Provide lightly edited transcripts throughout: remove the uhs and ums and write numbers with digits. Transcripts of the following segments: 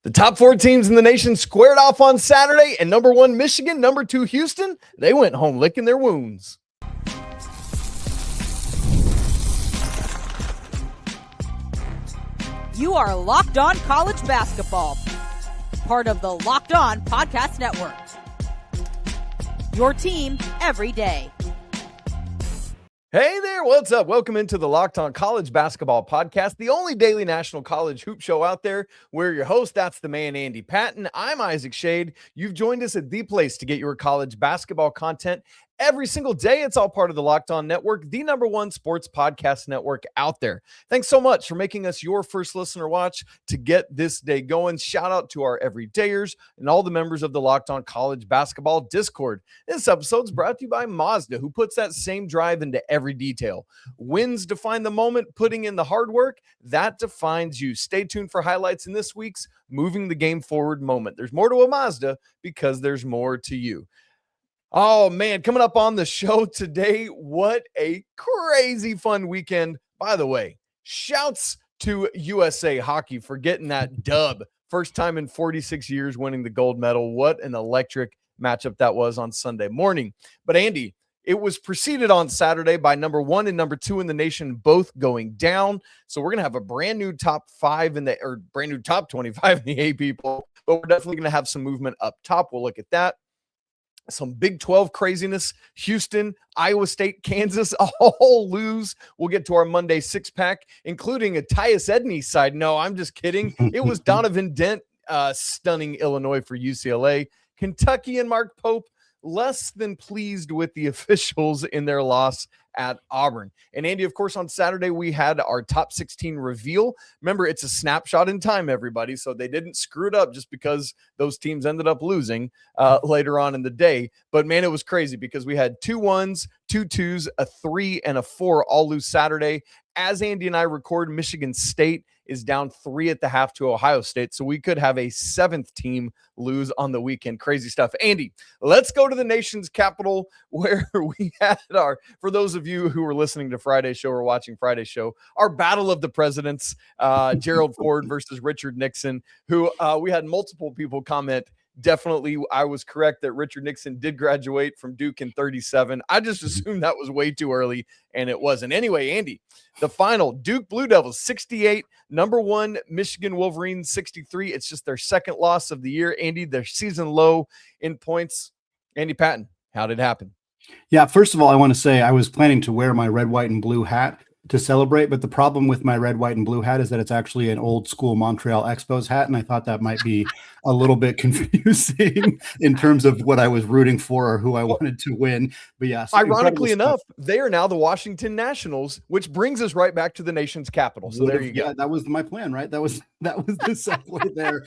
The top 4 teams in the nation squared off on Saturday, and number 1 Michigan, number 2 Houston, they went home licking their wounds. You are Locked On College Basketball, part of the Locked On Podcast Network. Your team every day. Hey there, what's up? Welcome into the Locked On College Basketball Podcast, the only daily national college hoop show out there. We're your host, that's the man, Andy Patton. I'm Isaac Schade. You've joined us at the place to get your college basketball content every single day. It's all part of the Locked On Network, the number 1 sports podcast network out there. Thanks so much for making us your first listener watch to get this day going. Shout out to our everydayers and all the members of the Locked On College Basketball Discord. This episode is brought to you by Mazda, who puts that same drive into every detail. Wins define the moment, putting in the hard work, that defines you. Stay tuned for highlights in this week's Moving the Game Forward moment. There's more to a Mazda because there's more to you. Oh, man, coming up on the show today, what a crazy fun weekend. By the way, shouts to USA Hockey for getting that dub. First time in 46 years winning the gold medal. What an electric matchup that was on Sunday morning. But Andy, it was preceded on Saturday by number 1 and number 2 in the nation both going down. So we're going to have a brand new top 5 brand new top 25 in the AP poll, but we're definitely going to have some movement up top. We'll look at that. Some Big 12 craziness. Houston, Iowa State, Kansas all lose. We'll get to our Monday 6-pack, including a Tyus Edney side. No, I'm just kidding. It was Donovan Dent stunning Illinois for UCLA. Kentucky and Mark Pope less than pleased with the officials in their loss at Auburn. And Andy, of course, on Saturday, we had our top 16 reveal. Remember, it's a snapshot in time, everybody. So they didn't screw it up just because those teams ended up losing later on in the day. But man, it was crazy because we had 2 1s, 2 2s, a 3, and a 4 all lose Saturday. As Andy and I record, Michigan State is down 3 at the half to Ohio State. So we could have a 7th team lose on the weekend. Crazy stuff. Andy, let's go to the nation's capital where we had for those of you who were listening to Friday's show or watching Friday's show, our battle of the presidents, Gerald Ford versus Richard Nixon, who we had multiple people comment. Definitely, I was correct that Richard Nixon did graduate from Duke in 37. I just assumed that was way too early, and it wasn't. Anyway, Andy, the final, Duke Blue Devils 68, number 1 Michigan Wolverines 63. It's just their 2nd loss of the year. Andy, their season low in points. Andy Patton, how did it happen? Yeah, first of all, I want to say I was planning to wear my red, white, and blue hat to celebrate, but the problem with my red, white, and blue hat is that it's actually an old school Montreal Expos hat, and I thought that might be a little bit confusing in terms of what I was rooting for or who I wanted to win. But yeah, ironically enough, they are now the Washington Nationals, which brings us right back to the nation's capital. So there you go. Yeah, that was my plan, right? That was the segue there.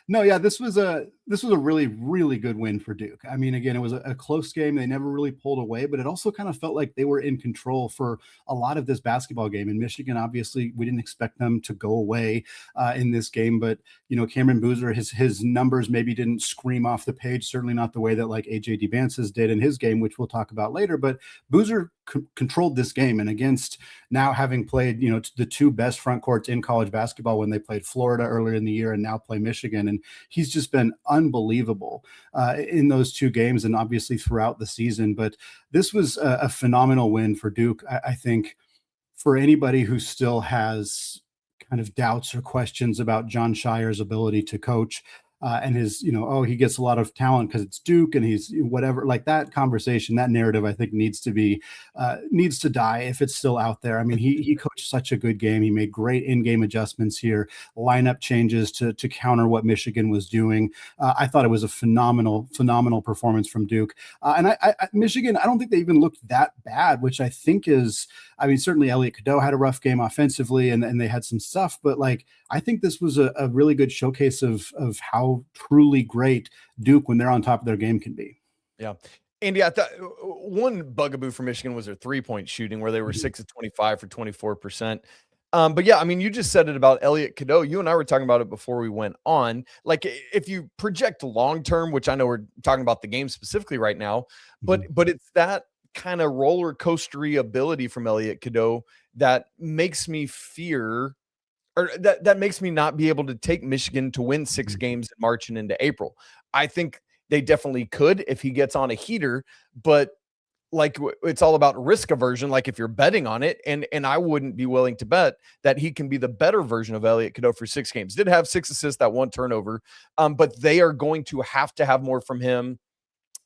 No, yeah, this was a really, really good win for Duke. I mean, again, it was a close game. They never really pulled away, but it also kind of felt like they were in control for a lot of this basketball game. In Michigan, obviously, we didn't expect them to go away in this game, but Cameron Boozer, his numbers maybe didn't scream off the page, certainly not the way that like AJ Dybantsa's did in his game, which we'll talk about later. But Boozer controlled this game, and against now having played the 2 best front courts in college basketball when they played Florida earlier in the year and now play Michigan, and he's just been unbelievable in those 2 games and obviously throughout the season. But this was a phenomenal win for Duke. I think for anybody who still has kind of doubts or questions about Jon Scheyer's ability to coach and his, he gets a lot of talent because it's Duke and he's whatever, like that conversation, that narrative, I think needs to die if it's still out there. I mean, he coached such a good game. He made great in-game adjustments here, lineup changes to counter what Michigan was doing. I thought it was a phenomenal performance from Duke. And Michigan, I don't think they even looked that bad, which I think is, certainly Elliott Cadeau had a rough game offensively and they had some stuff, but like, I think this was a really good showcase of how truly great Duke, when they're on top of their game, can be. Yeah. Andy, I thought one bugaboo for Michigan was their 3-point shooting, where they were 6 of 25 for 24%. But yeah, you just said it about Elliott Cadeau. You and I were talking about it before we went on. Like, if you project long-term, which I know we're talking about the game specifically right now, but it's that kind of roller coastery ability from Elliott Cadeau that makes me fear or that makes me not be able to take Michigan to win 6 games in March and into April. I think they definitely could if he gets on a heater, but like it's all about risk aversion. Like if you're betting on it, and I wouldn't be willing to bet that he can be the better version of Elliott Cadeau for 6 games. Did have 6 assists, that 1 turnover, but they are going to have more from him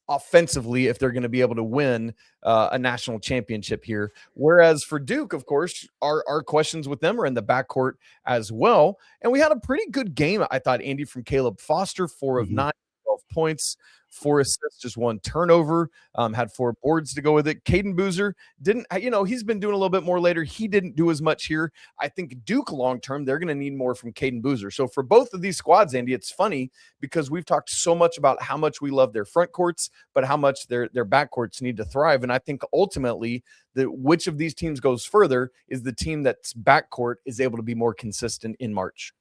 offensively if they're going to be able to win a national championship here. Whereas for Duke, of course, our questions with them are in the backcourt as well. And we had a pretty good game, I thought, Andy, from Caleb Foster, 4 of 9, 12 points, 4 assists, just 1 turnover, had 4 boards to go with it. Caden Boozer didn't, he's been doing a little bit more later. He didn't do as much here. I think Duke long-term, they're going to need more from Caden Boozer. So for both of these squads, Andy, it's funny because we've talked so much about how much we love their front courts, but how much their backcourts need to thrive. And I think ultimately which of these teams goes further is the team that's backcourt is able to be more consistent in March.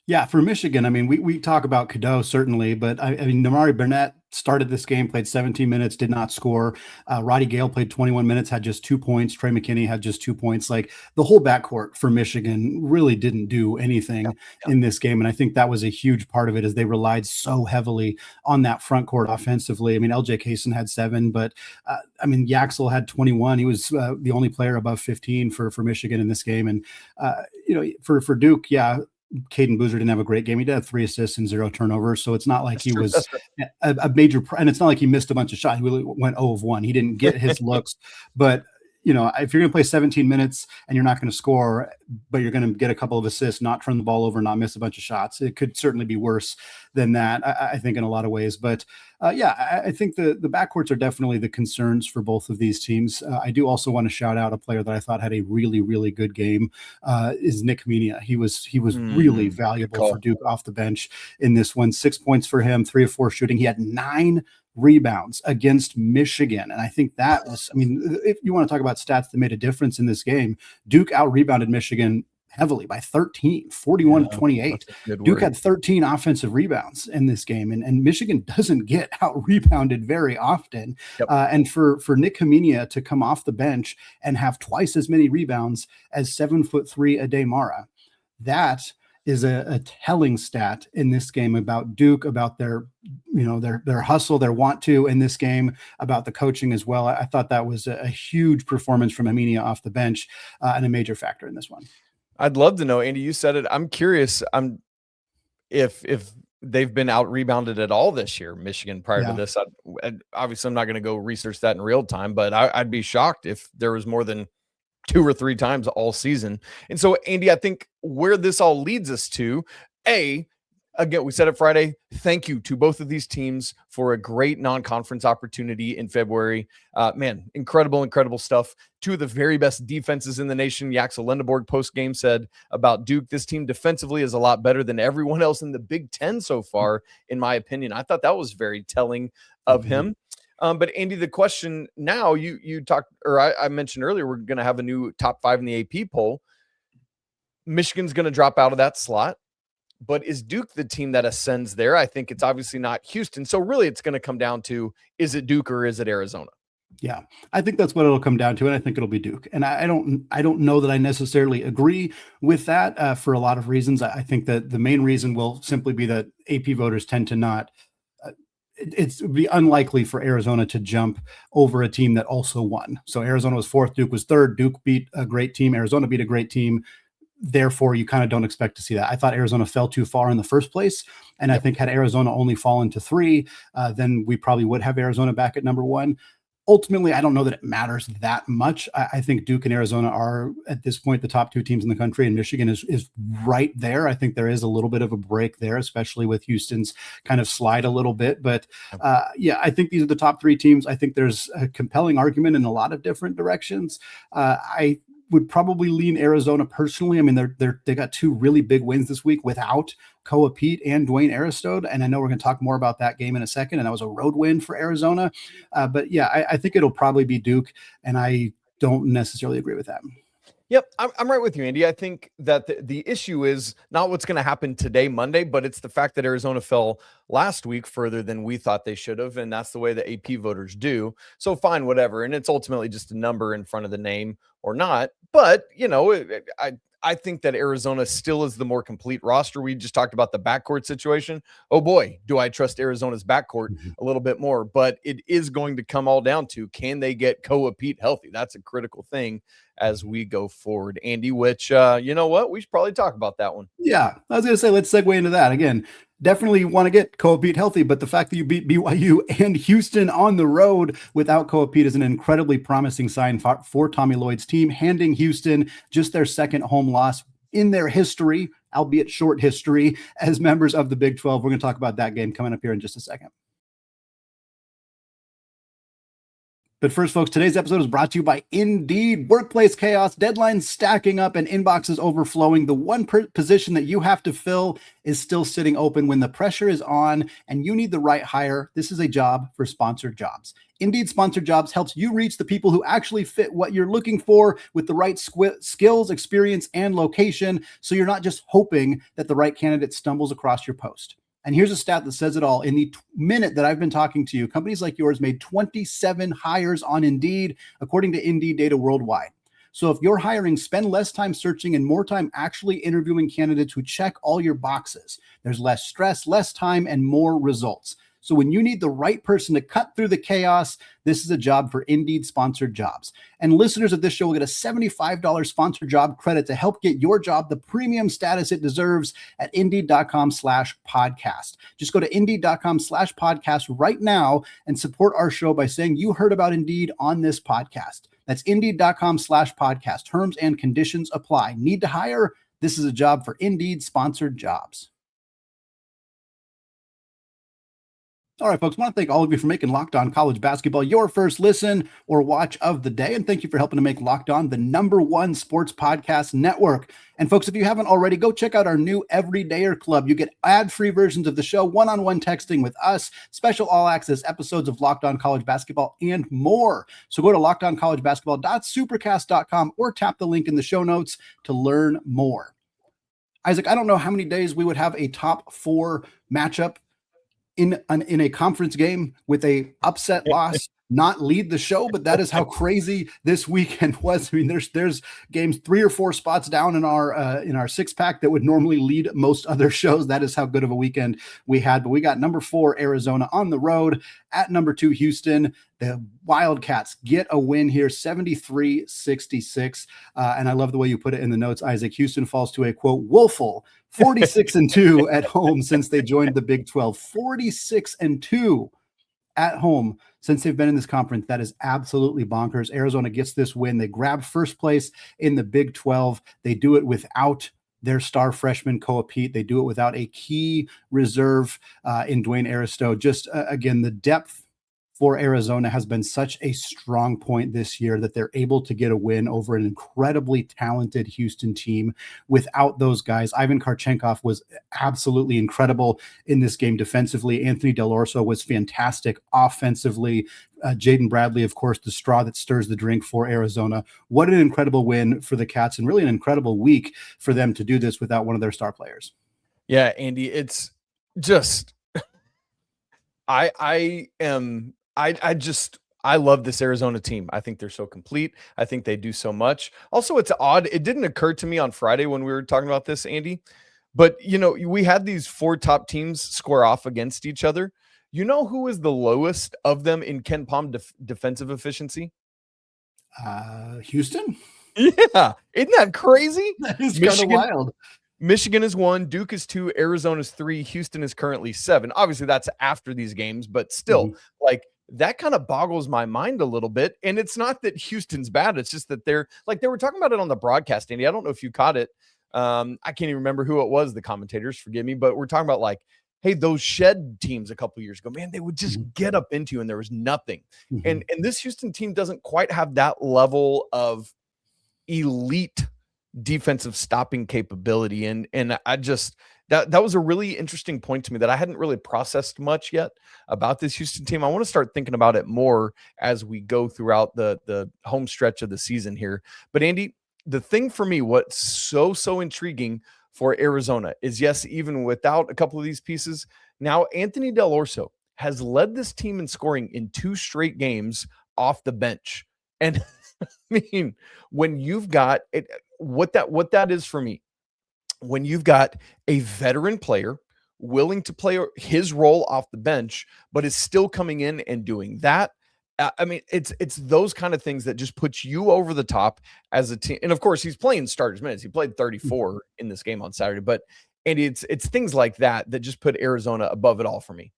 Yeah, for Michigan, I mean, we talk about Cadeau certainly, but I mean, Namari Burnett started this game, played 17 minutes, did not score. Roddy Gale played 21 minutes, had just 2 points. Trey McKinney had just 2 points. Like the whole backcourt for Michigan really didn't do anything in this game. And I think that was a huge part of it as they relied so heavily on that front court offensively. I mean, LJ Kaysen had 7, but I mean, Yaxel had 21. He was the only player above 15 for Michigan in this game. And, for Duke, Caden Boozer didn't have a great game. He did have 3 assists and 0 turnovers. So it's not like he was a major, and it's not like he missed a bunch of shots. He really went 0 of 1. He didn't get his looks, but if you're going to play 17 minutes and you're not going to score, but you're going to get a couple of assists, not turn the ball over, not miss a bunch of shots, it could certainly be worse than that, I think, in a lot of ways. But I think the backcourts are definitely the concerns for both of these teams. I do also want to shout out a player that I thought had a really, really good game, is Nick Menia. He was really valuable for Duke off the bench in this one. 6 points for him, 3 of 4 shooting. He had 9 rebounds against Michigan. And I think that was, I mean, if you want to talk about stats that made a difference in this game, Duke out-rebounded Michigan heavily by 13, 41-28. Duke had 13 offensive rebounds in this game, and Michigan doesn't get out-rebounded very often. And for Nick Kamenia to come off the bench and have twice as many rebounds as 7'3" Adey Mara, that is a telling stat in this game about Duke, about their hustle, their want to in this game, about the coaching as well. I thought that was a huge performance from Amenia off the bench, and a major factor in this one. I'd love to know, Andy, you said it. I'm curious. If they've been out rebounded at all this year, Michigan, prior to this. Obviously, I'm not going to go research that in real time, but I'd be shocked if there was more than 2 or 3 times all season. And so, Andy, I think where this all leads us to, again, we said it Friday, thank you to both of these teams for a great non-conference opportunity in February. Man, incredible stuff. 2 of the very best defenses in the nation. Yaxel Lendeborg post-game said about Duke, this team defensively is a lot better than everyone else in the Big Ten so far, in my opinion. I thought that was very telling of him. But Andy, the question now, you talked, or I mentioned earlier, we're going to have a new top 5 in the AP poll. Michigan's going to drop out of that slot, but is Duke the team that ascends there? I think it's obviously not Houston. So really it's going to come down to, is it Duke or is it Arizona? Yeah, I think that's what it'll come down to, and I think it'll be Duke. And I don't know that I necessarily agree with that for a lot of reasons. I think that the main reason will simply be that AP voters tend to not. It would be unlikely for Arizona to jump over a team that also won. So Arizona was 4th, Duke was 3rd. Duke beat a great team. Arizona beat a great team. Therefore, you kind of don't expect to see that. I thought Arizona fell too far in the first place. And I think had Arizona only fallen to 3, then we probably would have Arizona back at number 1. Ultimately, I don't know that it matters that much. I think Duke and Arizona are, at this point, the top 2 teams in the country, and Michigan is right there. I think there is a little bit of a break there, especially with Houston's kind of slide a little bit. But I think these are the top 3 teams. I think there's a compelling argument in a lot of different directions. I would probably lean Arizona personally. I mean, they got 2 really big wins this week without Koa Peat and Dwayne Aristode. And I know we're going to talk more about that game in a second. And that was a road win for Arizona. But yeah, I think it'll probably be Duke. And I don't necessarily agree with that. Yep, I'm right with you, Andy. I think that the issue is not what's going to happen today, Monday, but it's the fact that Arizona fell last week further than we thought they should have, and that's the way the AP voters do. So fine, whatever, and it's ultimately just a number in front of the name or not. But I think that Arizona still is the more complete roster. We just talked about the backcourt situation. Oh boy, do I trust Arizona's backcourt a little bit more, but it is going to come all down to, can they get Koa Peat healthy? That's a critical thing as we go forward, Andy, which, you know what? We should probably talk about that one. Yeah, I was going to say, let's segue into that. Again, definitely want to get Koa Peat healthy, but the fact that you beat BYU and Houston on the road without Koa Peat is an incredibly promising sign for Tommy Lloyd's team, handing Houston just their second home loss in their history, albeit short history, as members of the Big 12. We're going to talk about that game coming up here in just a second. But first, folks, today's episode is brought to you by Indeed. Workplace chaos, deadlines stacking up, and inboxes overflowing. The one position that you have to fill is still sitting open. When the pressure is on and you need the right hire, this is a job for sponsored jobs. Indeed Sponsored Jobs helps you reach the people who actually fit what you're looking for with the right skills, experience, and location, so you're not just hoping that the right candidate stumbles across your post. And here's a stat that says it all. In the minute that I've been talking to you, companies like yours made 27 hires on Indeed, according to Indeed data worldwide. So if you're hiring, spend less time searching and more time actually interviewing candidates who check all your boxes. There's less stress, less time, and more results. So when you need the right person to cut through the chaos, this is a job for Indeed Sponsored Jobs. And listeners of this show will get a $75 sponsored job credit to help get your job the premium status it deserves at Indeed.com/podcast. Just go to Indeed.com/podcast right now and support our show by saying you heard about Indeed on this podcast. That's Indeed.com/podcast. Terms and conditions apply. Need to hire? This is a job for Indeed Sponsored Jobs. All right, folks, I want to thank all of you for making Locked On College Basketball your first listen or watch of the day. And thank you for helping to make Locked On the #1 sports podcast network. And folks, if you haven't already, go check out our new Everydayer Club. You get ad-free versions of the show, one-on-one texting with us, special all-access episodes of Locked On College Basketball, and more. So go to lockedoncollegebasketball.supercast.com or tap the link in the show notes to learn more. Isaac, I don't know how many days we would have a top 4 matchup in a conference game with a upset loss, not lead the show, but that is how crazy this weekend was. I mean, there's games 3 or 4 spots down in our 6-pack that would normally lead most other shows. That is how good of a weekend we had. But we got number 4 Arizona on the road at number 2 Houston. The Wildcats get a win here, 73-66. And I love the way you put it in the notes, Isaac. Houston falls to a, quote, woeful 46-2 at home since they joined the Big 12. 46-2 at home since they've been in this conference. That is absolutely bonkers. Arizona gets this win. They grab first place in the Big 12. They do it without their star freshman, Koa Peat. They do it without a key reserve in Dwayne Aristo. Just, again, the depth for Arizona has been such a strong point this year that they're able to get a win over an incredibly talented Houston team without those guys. Ivan Karchenkov was absolutely incredible in this game defensively. Anthony Del Orso was fantastic offensively. Jaden Bradley, of course, the straw that stirs the drink for Arizona. What an incredible win for the Cats, and really an incredible week for them to do this without one of their star players. Yeah, Andy, it's just I love this Arizona team. I think they're so complete. I think they do so much. Also, it's odd. It didn't occur to me on Friday when we were talking about this, Andy, but we had these 4 top teams square off against each other. You know who is the lowest of them in Ken Pom defensive efficiency? Houston? Yeah. Isn't that crazy? That is kind of wild. Michigan is 1, Duke is 2, Arizona's 3, Houston is currently 7. Obviously, that's after these games, but still, like, that kind of boggles my mind a little bit. And it's not that Houston's bad. It's just that they were talking about it on the broadcast, Andy. I don't know if you caught it. I can't even remember who it was, the commentators, forgive me, but we're talking about, like, hey, those shed teams a couple years ago, man, they would just get up into you and there was nothing. And this Houston team doesn't quite have that level of elite defensive stopping capability. And I just, that was a really interesting point to me that I hadn't really processed much yet about this Houston team. I want to start thinking about it more as we go throughout the home stretch of the season here. But Andy, the thing for me, what's so intriguing for Arizona is, yes, even without a couple of these pieces, now Anthony Del Orso has led this team in scoring in 2 straight games off the bench. And I mean, when you've got it, what that is for me, when you've got a veteran player willing to play his role off the bench, but is still coming in and doing that. I mean, it's those kind of things that just puts you over the top as a team. And of course, he's playing starters minutes. He played 34 in this game on Saturday, but it's things like that just put Arizona above it all for me.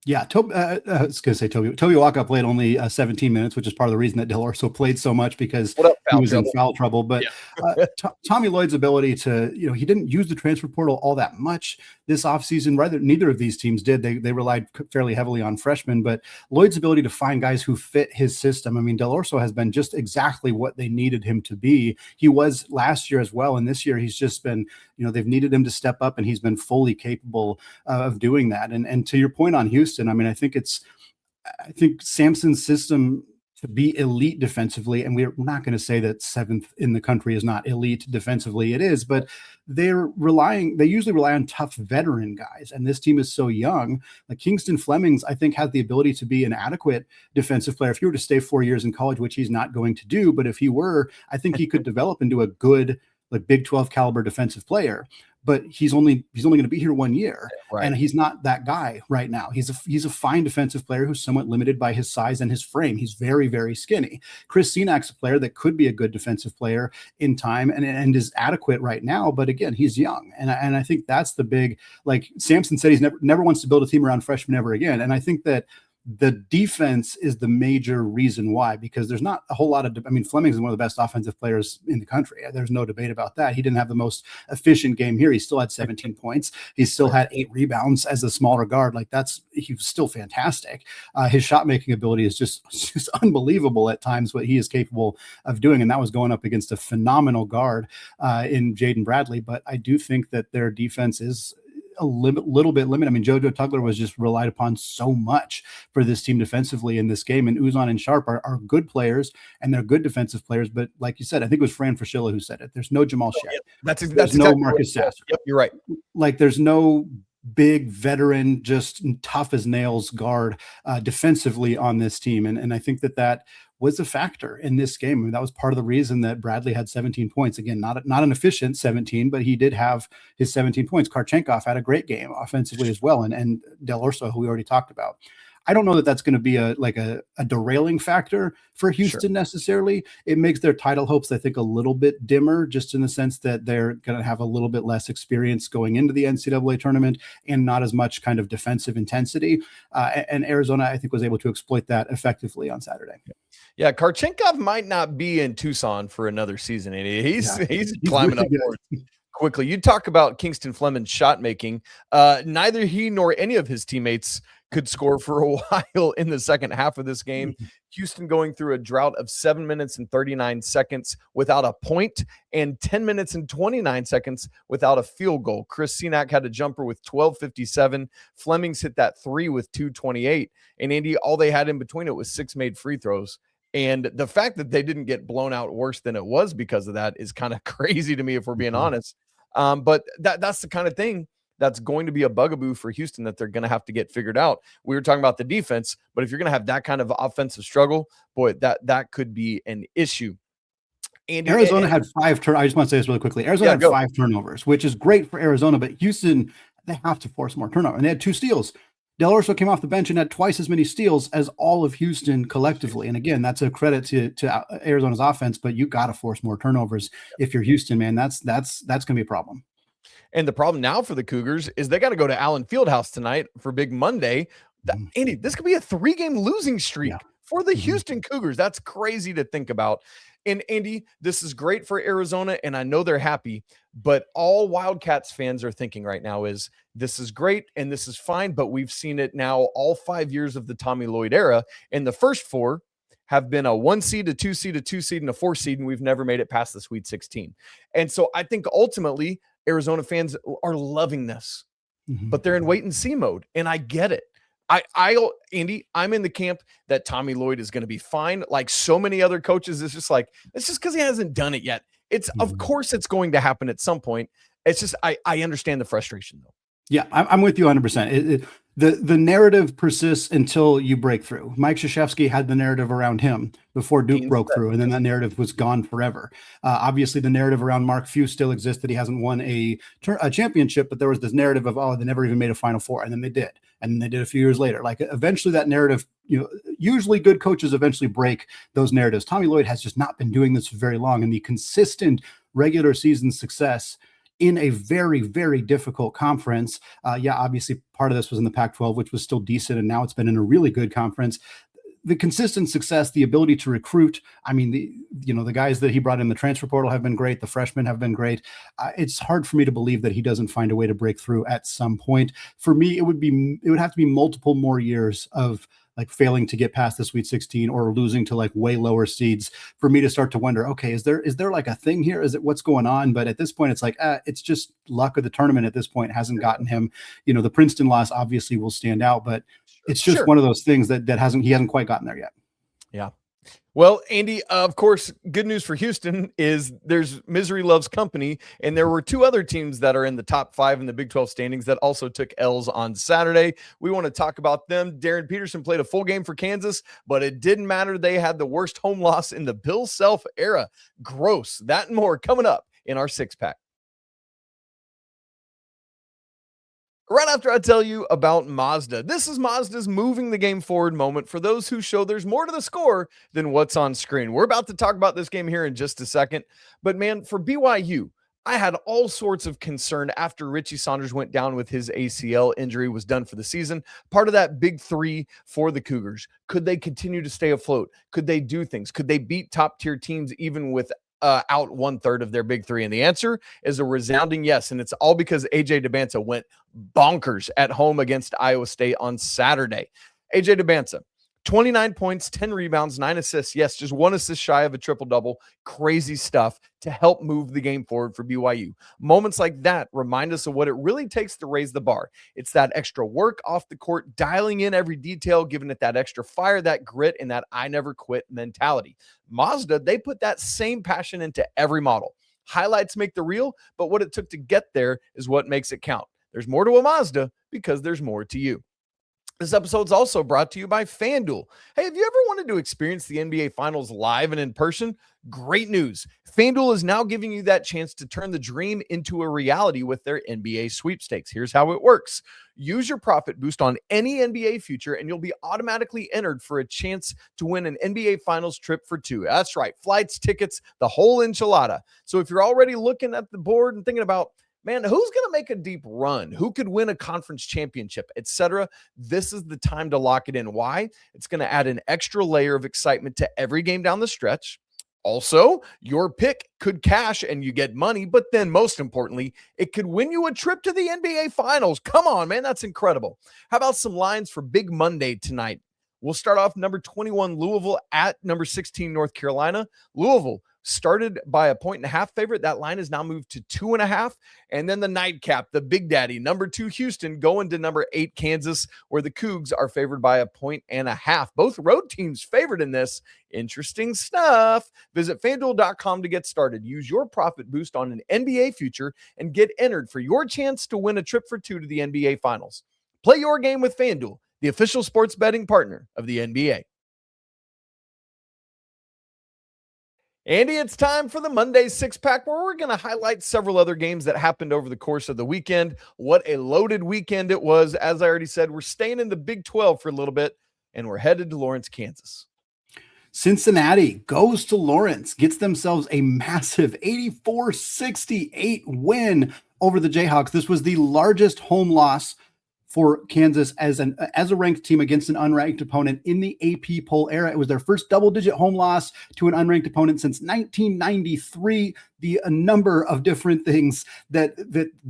Yeah, I was going to say Toby Waka played only 17 minutes, which is part of the reason that Del Orso played so much, because he was in foul trouble. But Tommy Lloyd's ability to, he didn't use the transfer portal all that much this offseason. Rather, neither of these teams did. They relied fairly heavily on freshmen, but Lloyd's ability to find guys who fit his system. I mean, Del Orso has been just exactly what they needed him to be. He was last year as well, and this year he's just been, they've needed him to step up, and he's been fully capable of doing that. And to your point on Houston, I mean, I think Sampson's system to be elite defensively, and we're not going to say that 7th in the country is not elite defensively. It is, but they usually rely on tough veteran guys. And this team is so young. Like Kingston Flemings, I think, has the ability to be an adequate defensive player. If he were to stay 4 years in college, which he's not going to do, but if he were, I think he could develop into a good, like Big 12 caliber defensive player. But he's only going to be here 1 year, right? And he's not that guy right now. He's a fine defensive player who's somewhat limited by his size and his frame. He's very, very skinny. Chris Senak's a player that could be a good defensive player in time and is adequate right now. But again, he's young, and I think that's the big, like Sampson said, he's never wants to build a team around freshmen ever again. And I think that the defense is the major reason why, because there's not a whole lot of, Flemings is one of the best offensive players in the country. There's no debate about that. He didn't have the most efficient game here. He still had 17 points. He still had 8 rebounds as a smaller guard. He was still fantastic. His shot making ability is just unbelievable at times, what he is capable of doing. And that was going up against a phenomenal guard in Jaden Bradley. But I do think that their defense is a little bit limited. I mean, JoJo Tugler was just relied upon so much for this team defensively in this game, and Uzan and Sharp are good players, and they're good defensive players. But like you said, I think it was Fran Fraschilla who said it. There's no Jamal Sheck. That's no exactly Marcus Sasser. Yep, you're right. Like there's no big veteran, just tough as nails guard defensively on this team. And I think that was a factor in this game. I mean, that was part of the reason that Bradley had 17 points. Again, not an efficient 17, but he did have his 17 points. Karchenkov had a great game offensively as well. And Del Orso, who we already talked about. I don't know that that's going to be a derailing factor for Houston necessarily. It makes their title hopes, I think, a little bit dimmer, just in the sense that they're going to have a little bit less experience going into the NCAA tournament and not as much kind of defensive intensity. And Arizona, I think, was able to exploit that effectively on Saturday. Yeah, Karchenkov might not be in Tucson for another season. He's climbing really upward quickly. You talk about Kingston Fleming's shot making. Neither he nor any of his teammates could score for a while in the second half of this game. Houston going through a drought of 7 minutes and 39 seconds without a point and 10 minutes and 29 seconds without a field goal. Chris Senak had a jumper with 12:57. Flemings hit that 3 with 2:28. And Andy, all they had in between it was 6 made free throws. And the fact that they didn't get blown out worse than it was because of that is kind of crazy to me, if we're being honest. But that's the kind of thing that's going to be a bugaboo for Houston that they're going to have to get figured out. We were talking about the defense, but if you're going to have that kind of offensive struggle, boy, that could be an issue. And Arizona had 5 turnovers. I just want to say this really quickly. Arizona had 5 turnovers, which is great for Arizona, but Houston, they have to force more turnover. And they had 2 steals. Del Orso came off the bench and had twice as many steals as all of Houston collectively. And again, that's a credit to Arizona's offense, but you got to force more turnovers if you're Houston, man. That's going to be a problem. And the problem now for the Cougars is they got to go to Allen Fieldhouse tonight for Big Monday. Andy, this could be a 3-game losing streak for the Houston Cougars. That's crazy to think about. And Andy, this is great for Arizona, and I know they're happy, but all Wildcats fans are thinking right now is this is great and this is fine, but we've seen it now all 5 years of the Tommy Lloyd era, and the first 4 have been a 1 seed, a 2 seed, a 2 seed, and a 4 seed, and we've never made it past the Sweet 16. And so I think ultimately Arizona fans are loving this, but they're in wait and see mode, and I get it. Andy, I'm in the camp that Tommy Lloyd is going to be fine. Like so many other coaches, it's just because he hasn't done it yet. Of course it's going to happen at some point. It's just, I understand the frustration though. Yeah, I'm with you 100%. the narrative persists until you break through. Mike Krzyzewski had the narrative around him before Duke broke through, and then that narrative was gone forever. Obviously, the narrative around Mark Few still exists, that he hasn't won a championship, but there was this narrative of, oh, they never even made a Final Four, and then they did. And then they did a few years later. Like, eventually that narrative, usually good coaches eventually break those narratives. Tommy Lloyd has just not been doing this for very long, and the consistent regular season success in a very, very difficult conference. Obviously part of this was in the Pac-12, which was still decent, and now it's been in a really good conference. The consistent success, the ability to recruit. I mean, the guys that he brought in the transfer portal have been great. The freshmen have been great. It's hard for me to believe that he doesn't find a way to break through at some point. For me, it would have to be multiple more years of like failing to get past the Sweet 16 or losing to like way lower seeds for me to start to wonder, okay, is there like a thing here? Is it what's going on? But at this point, it's like, it's just luck of the tournament at this point hasn't gotten him. The Princeton loss obviously will stand out, but it's just one of those things that he hasn't quite gotten there yet. Yeah. Well, Andy, of course, good news for Houston is there's misery loves company, and there were two other teams that are in the top 5 in the Big 12 standings that also took L's on Saturday. We want to talk about them. Darren Peterson played a full game for Kansas, but it didn't matter. They had the worst home loss in the Bill Self era. Gross. That and more coming up in our 6-pack. Right after I tell you about Mazda. This is Mazda's moving the game forward moment for those who show there's more to the score than what's on screen. We're about to talk about this game here in just a second. But man, for BYU, I had all sorts of concern after Richie Saunders went down with his ACL injury, was done for the season. Part of that big 3 for the Cougars. Could they continue to stay afloat? Could they do things? Could they beat top tier teams even with out 1/3 of their big 3? And the answer is a resounding yes. And it's all because AJ Dybantsa went bonkers at home against Iowa State on Saturday. AJ Dybantsa, 29 points, 10 rebounds, 9 assists. Yes, just 1 assist shy of a triple-double. Crazy stuff to help move the game forward for BYU. Moments like that remind us of what it really takes to raise the bar. It's that extra work off the court, dialing in every detail, giving it that extra fire, that grit, and that I never quit mentality. Mazda, they put that same passion into every model. Highlights make the reel, but what it took to get there is what makes it count. There's more to a Mazda because there's more to you. This episode's also brought to you by FanDuel. Hey, have you ever wanted to experience the NBA Finals live and in person? Great news. FanDuel is now giving you that chance to turn the dream into a reality with their NBA sweepstakes. Here's how it works. Use your profit boost on any NBA future, and you'll be automatically entered for a chance to win an NBA Finals trip for 2. That's right. Flights, tickets, the whole enchilada. So if you're already looking at the board and thinking about, man, who's going to make a deep run? Who could win a conference championship, etc.? This is the time to lock it in. Why? It's going to add an extra layer of excitement to every game down the stretch. Also, your pick could cash and you get money, but then most importantly, it could win you a trip to the NBA Finals. Come on, man, that's incredible. How about some lines for Big Monday tonight? We'll start off number 21 Louisville at number 16 North Carolina. Louisville started by a 1.5 favorite. That line is now moved to 2.5. And then the nightcap, the Big Daddy, number 2 Houston going to number 8 Kansas, where the Cougs are favored by a 1.5. Both road teams favored in this. Interesting stuff. Visit FanDuel.com to get started. Use your profit boost on an NBA future and get entered for your chance to win a trip for 2 to the NBA Finals. Play your game with FanDuel, the official sports betting partner of the NBA. Andy, it's time for the Monday 6-pack, where we're going to highlight several other games that happened over the course of the weekend. What a loaded weekend it was. As I already said, we're staying in the Big 12 for a little bit, and we're headed to Lawrence, Kansas. Cincinnati goes to Lawrence, gets themselves a massive 84-68 win over the Jayhawks. This was the largest home loss for Kansas as a ranked team against an unranked opponent in the AP poll era. It was their first double-digit home loss to an unranked opponent since 1993. A number of different things that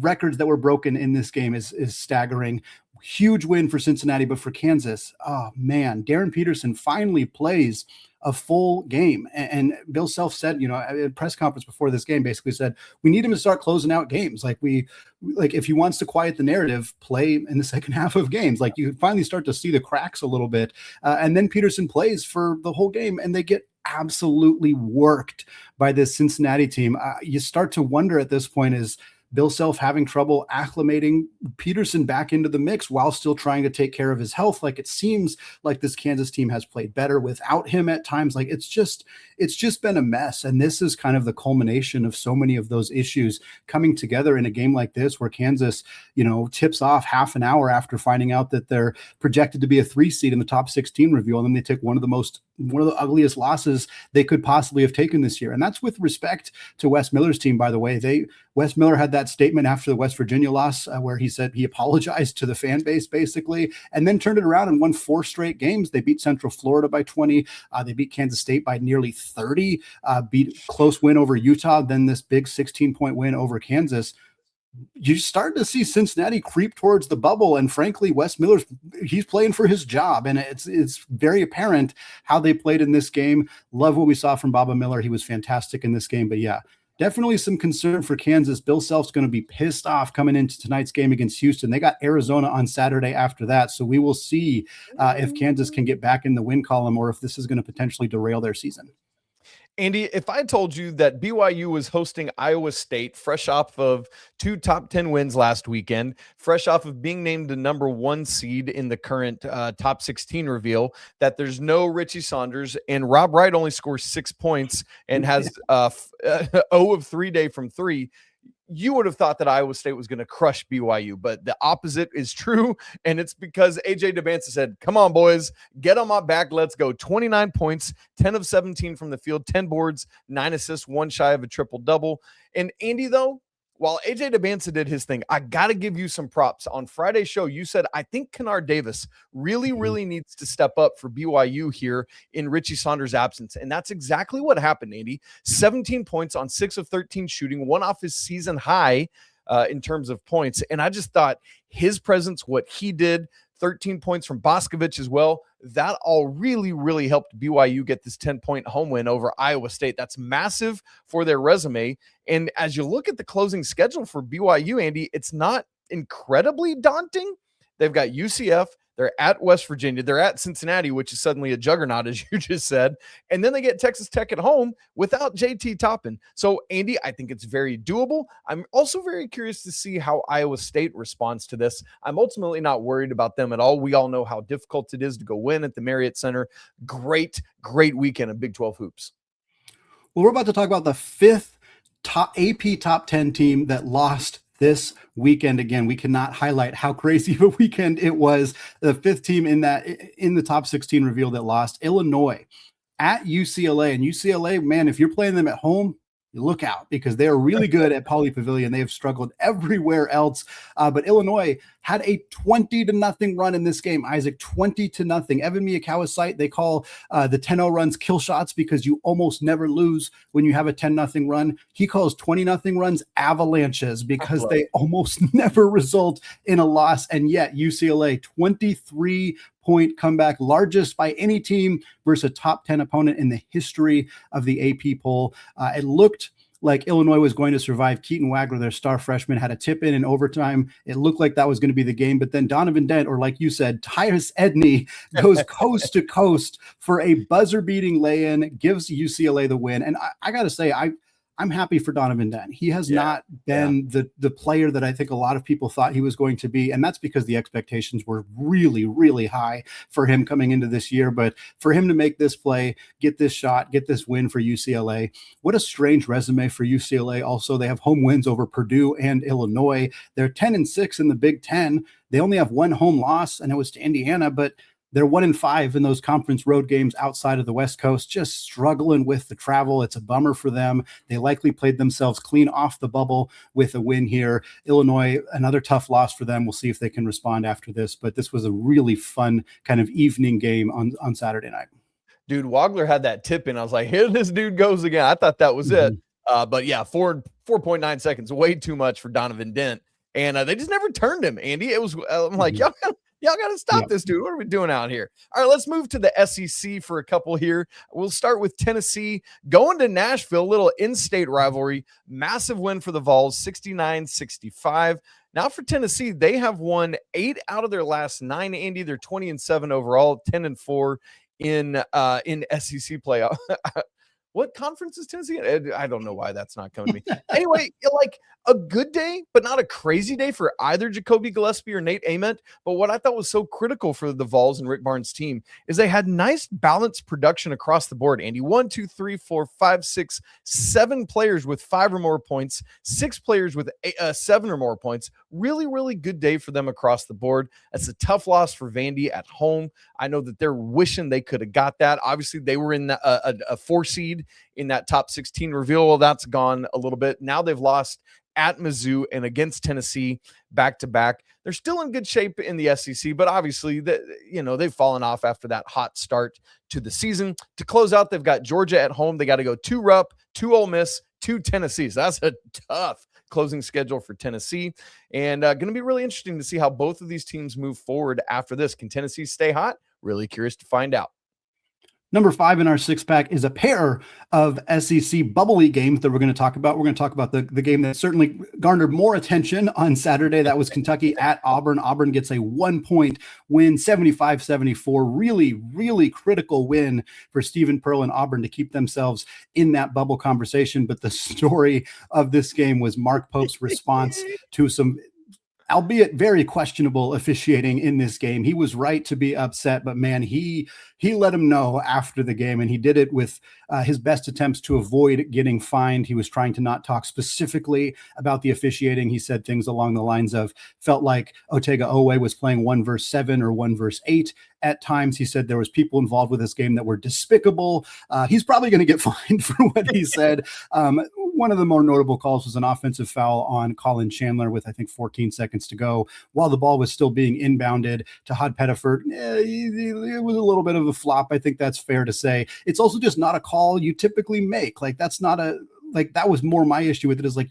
records that were broken in this game is staggering. Huge win for Cincinnati, but for Kansas, oh man, Darren Peterson finally plays a full game. And Bill Self said, at a press conference before this game, basically said, we need him to start closing out games. Like if he wants to quiet the narrative, play in the second half of games. Like you finally start to see the cracks a little bit. And then Peterson plays for the whole game and they get absolutely worked by this Cincinnati team. You start to wonder at this point, is Bill Self having trouble acclimating Peterson back into the mix while still trying to take care of his health. Like, it seems like this Kansas team has played better without him at times. Like, it's just been a mess. And this is kind of the culmination of so many of those issues coming together in a game like this, where Kansas, tips off half an hour after finding out that they're projected to be a 3 seed in the top 16 reveal. And then they take one of the ugliest losses they could possibly have taken this year. And that's with respect to Wes Miller's team, by the way. Wes Miller had that statement after the West Virginia loss where he said he apologized to the fan base, basically, and then turned it around and won 4 straight games. They beat Central Florida by 20. They beat Kansas State by nearly 30, beat close win over Utah, then this big 16-point win over Kansas. You start to see Cincinnati creep towards the bubble, and frankly, Wes Miller's he's playing for his job, and it's very apparent how they played in this game. Love what we saw from Baba Miller. He was fantastic in this game, but yeah, definitely some concern for Kansas. Bill Self's going to be pissed off coming into tonight's game against Houston. They got Arizona on Saturday after that, so we will see if Kansas can get back in the win column or if this is going to potentially derail their season. Andy, if I told you that BYU was hosting Iowa State, fresh off of 2 top 10 wins last weekend, fresh off of being named the number 1 seed in the current top 16 reveal, that there's no Richie Saunders, and Rob Wright only scores 6 points and has 0 of 3 day from 3, you would have thought that Iowa State was going to crush BYU, but the opposite is true. And it's because AJ Dybantsa said, come on, boys, get on my back. Let's go. 29 points, 10 of 17 from the field, 10 boards, 9 assists, 1 shy of a triple double. And Andy, though, while AJ Dybantsa did his thing, I got to give you some props. On Friday's show, you said, I think Kennard Davis really needs to step up for BYU here in Richie Saunders' absence. And that's exactly what happened, Andy. 17 points on 6 of 13 shooting, 1 off his season high in terms of points. And I just thought his presence, what he did, 13 points from Boscovich as well, that all really helped BYU get this 10-point home win over Iowa State. That's massive for their resume. And as you look at the closing schedule for BYU, Andy, it's not incredibly daunting. They've got UCF, they're at West Virginia, they're at Cincinnati, which is suddenly a juggernaut, as you just said. And then they get Texas Tech at home without JT Toppin. So, Andy, I think it's very doable. I'm also very curious to see how Iowa State responds to this. I'm ultimately not worried about them at all. We all know how difficult it is to go win at the Marriott Center. Great weekend of Big 12 hoops. Well, we're about to talk about the 5th AP top 10 team that lost this weekend. Again, we cannot highlight how crazy of a weekend it was. The 5th team in the top 16 reveal that lost, Illinois at UCLA. And UCLA, man, if you're playing them at home, you look out, because they are really good at Pauley Pavilion. They have struggled everywhere else. But Illinois had a 20-0 run in this game. Isaac, 20-0. Evan Miyakawa's site, they call the 10-0 runs kill shots, because you almost never lose when you have a 10-0 run. He calls 20-0 runs avalanches, because they almost never result in a loss. And yet UCLA, 23-point comeback, largest by any team versus a top 10 opponent in the history of the AP poll. It looked like Illinois was going to survive. Keaton Wagler, their star freshman, had a tip in overtime. It looked like that was going to be the game, but then Donovan Dent, or like you said, Tyrus Edney, goes coast to coast for a buzzer-beating lay-in, gives UCLA the win. And I got to say, I'm happy for Donovan Dent. He has not been the player that I think a lot of people thought he was going to be, and that's because the expectations were really high for him coming into this year. But for him to make this play, get this shot, get this win for UCLA, what a strange resume for UCLA. Also, they have home wins over Purdue and Illinois. They're 10-6 in the Big Ten. They only have 1 home loss, and it was to Indiana, but they're 1-5 in those conference road games outside of the West Coast, just struggling with the travel. It's a bummer for them. They likely played themselves clean off the bubble with a win here. Illinois, another tough loss for them. We'll see if they can respond after this, but this was a really fun kind of evening game on Saturday night. Dude, Wagler had that tip in. I was like, here this dude goes again. I thought that was it. But yeah, 4.9 seconds, way too much for Donovan Dent. And they just never turned him, Andy. It was, I'm like, y'all got to stop this dude. What are we doing out here? All right, let's move to the SEC for a couple here. We'll start with Tennessee going to Nashville, little in-state rivalry. Massive win for the Vols, 69-65. Now for Tennessee, they have won 8 out of their last 9, Andy. They're 20-7 overall, 10-4 in SEC playoff. What conference is Tennessee in? I don't know why that's not coming to me. Anyway, like a good day, but not a crazy day for either Jacoby Gillespie or Nate Ament. But what I thought was so critical for the Vols and Rick Barnes' team is they had nice balanced production across the board. Andy, 1, 2, 3, 4, 5, 6, 7 players with 5 or more points, 6 players with 7 or more points. Really, really good day for them across the board. That's a tough loss for Vandy at home. I know that they're wishing they could have got that. Obviously, they were in a 4 seed in that top 16 reveal. Well, that's gone a little bit. Now they've lost at Mizzou and against Tennessee back to back. They're still in good shape in the SEC, but obviously they've fallen off after that hot start to the season. To close out, they've got Georgia at home. They got to go to Rupp, to Ole Miss, to Tennessee. So that's a tough closing schedule for Tennessee, and going to be really interesting to see how both of these teams move forward after this. Can Tennessee stay hot? Really curious to find out. Number 5 in our 6-pack is a pair of SEC bubbly games that we're going to talk about. We're going to talk about the game that certainly garnered more attention on Saturday. That was Kentucky at Auburn. Auburn gets a 1-point win, 75-74. Really, really critical win for Stephen Pearl and Auburn to keep themselves in that bubble conversation. But the story of this game was Mark Pope's response to some albeit very questionable officiating in this game. He was right to be upset, but man, he let him know after the game, and he did it with his best attempts to avoid getting fined. He was trying to not talk specifically about the officiating. He said things along the lines of, felt like Otega Owe was playing 1 verse 7 or 1 verse 8 at times. He said there was people involved with this game that were despicable. He's probably going to get fined for what he said. One of the more notable calls was an offensive foul on Colin Chandler with, I think, 14 seconds to go while the ball was still being inbounded to Hod Pettiford. It was a little bit of a flop. I think that's fair to say. It's also just not a call you typically make. Like, that's not that was more my issue with it, is like,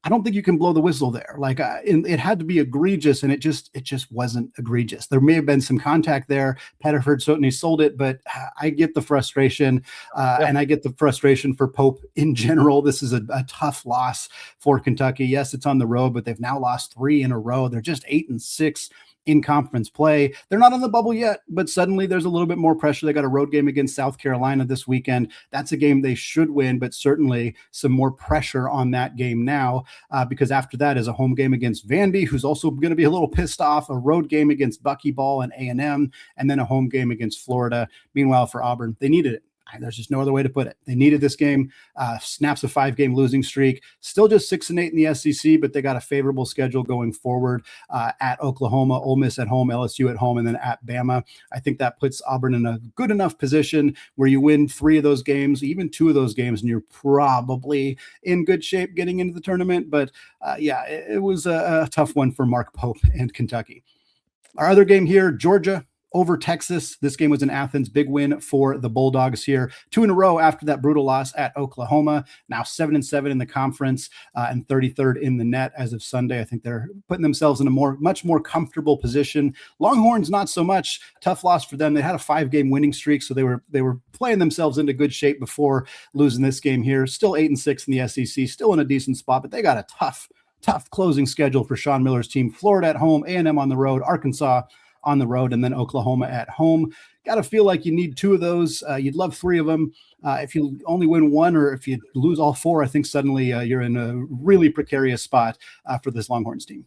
I don't think you can blow the whistle there. Like, it had to be egregious, and it just wasn't egregious. There may have been some contact there. Pettiford certainly sold it, but I get the frustration, and I get the frustration for Pope in general. This is a tough loss for Kentucky. Yes, it's on the road, but they've now lost 3 in a row. They're just 8-6 in conference play. They're not on the bubble yet, but suddenly there's a little bit more pressure. They got a road game against South Carolina this weekend. That's a game they should win, but certainly some more pressure on that game now, because after that is a home game against Vandy, who's also going to be a little pissed off, a road game against Buckyball and A&M, and then a home game against Florida. Meanwhile, for Auburn, they needed it. There's just no other way to put it. They needed this game. Snaps a 5-game losing streak. Still just 6-8 in the SEC, but they got a favorable schedule going forward at Oklahoma, Ole Miss at home, LSU at home, and then at Bama. I think that puts Auburn in a good enough position where you win 3 of those games, even 2 of those games, and you're probably in good shape getting into the tournament. But it was a tough one for Mark Pope and Kentucky. Our other game here, Georgia over Texas. This game was in Athens. Big win for the Bulldogs here. 2 in a row after that brutal loss at Oklahoma. Now 7-7 in the conference and 33rd in the net as of Sunday. I think they're putting themselves in a much more comfortable position. Longhorns, not so much. Tough loss for them. They had a 5-game winning streak, so they were playing themselves into good shape before losing this game here. Still 8-6 in the SEC. Still in a decent spot, but they got a tough closing schedule for Sean Miller's team. Florida at home, A&M on the road, Arkansas on the road, and then Oklahoma at home. Got to feel like you need 2 of those. You'd love 3 of them. If you only win 1, or if you lose all 4, I think suddenly you're in a really precarious spot for this Longhorns team.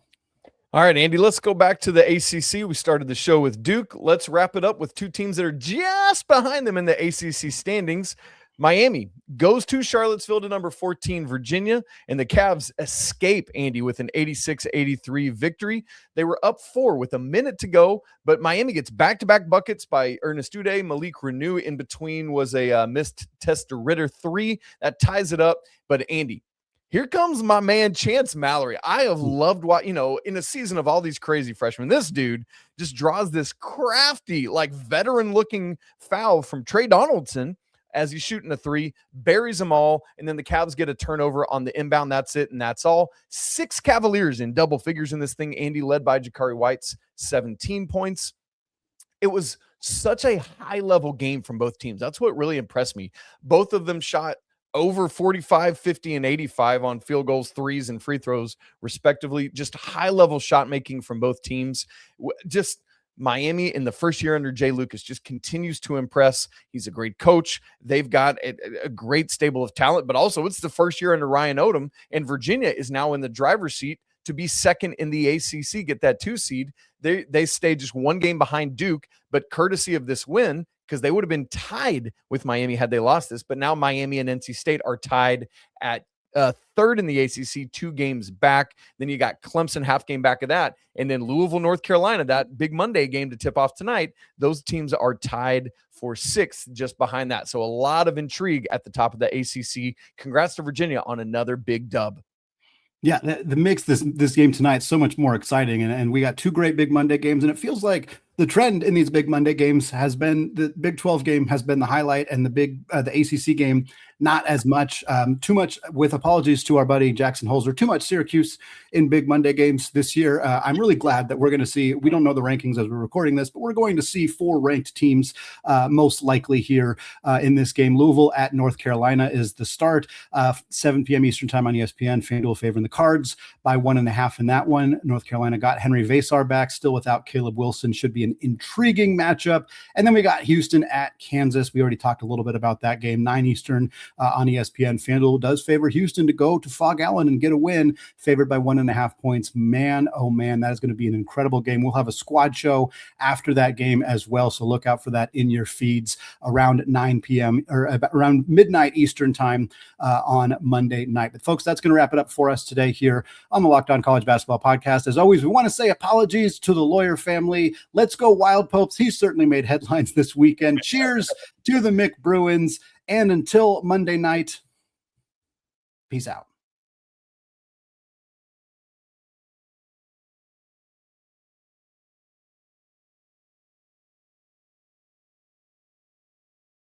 All right, Andy, let's go back to the ACC. We started the show with Duke. Let's wrap it up with 2 teams that are just behind them in the ACC standings. Miami goes to Charlottesville to number 14, Virginia, and the Cavs escape, Andy, with an 86-83 victory. They were up 4 with a minute to go, but Miami gets back-to-back buckets by Ernest Uday. Malik Renew in between was a missed Tester Ritter 3. That ties it up. But, Andy, here comes my man Chance Mallory. I have loved what, in a season of all these crazy freshmen, this dude just draws this crafty, like veteran-looking foul from Trey Donaldson as he's shooting a 3, buries them all, and then the Cavs get a turnover on the inbound. That's it, and that's all. 6 Cavaliers in double figures in this thing, Andy, led by Jakari White's 17 points. It was such a high-level game from both teams. That's what really impressed me. Both of them shot over 45, 50, and 85 on field goals, threes, and free throws, respectively. Just high-level shot making from both teams. Just Miami in the first year under Jay Lucas just continues to impress. He's a great coach. They've got a great stable of talent, but also it's the first year under Ryan Odom, and Virginia is now in the driver's seat to be second in the ACC, get that 2 seed. They stay just one game behind Duke, but courtesy of this win, because they would have been tied with Miami had they lost this, but now Miami and NC State are tied at third in the ACC, 2 games back. Then you got Clemson, half game back of that. And then Louisville, North Carolina, that big Monday game to tip off tonight. Those teams are tied for 6th just behind that. So a lot of intrigue at the top of the ACC. Congrats to Virginia on another big dub. Yeah, the mix this game tonight is so much more exciting. And we got 2 great big Monday games. And it feels like the trend in these big Monday games has been the Big 12 game has been the highlight, and the ACC game not as much. Too much, with apologies to our buddy Jackson Holzer, too much Syracuse in big Monday games this year. I'm really glad that we're going to see, we don't know the rankings as we're recording this, but we're going to see 4 ranked teams most likely here in this game. Louisville at North Carolina is the start. 7 p.m. Eastern time on ESPN. FanDuel favoring the Cards by 1.5 in that one. North Carolina got Henry Vasar back, still without Caleb Wilson. Should be an intriguing matchup. And then we got Houston at Kansas. We already talked a little bit about that game. 9 Eastern on ESPN. FanDuel does favor Houston to go to Fog Allen and get a win, favored by 1.5 points. Man, oh man, that is going to be an incredible game. We'll have a squad show after that game as well, so look out for that in your feeds around 9 p.m. or around midnight Eastern time on Monday night. But folks, that's going to wrap it up for us today here on the Locked On College Basketball Podcast. As always, we want to say apologies to the Lawyer family. Let's go Wild Popes. He certainly made headlines this weekend. Cheers to the Mick Bruins. And until Monday night, peace out.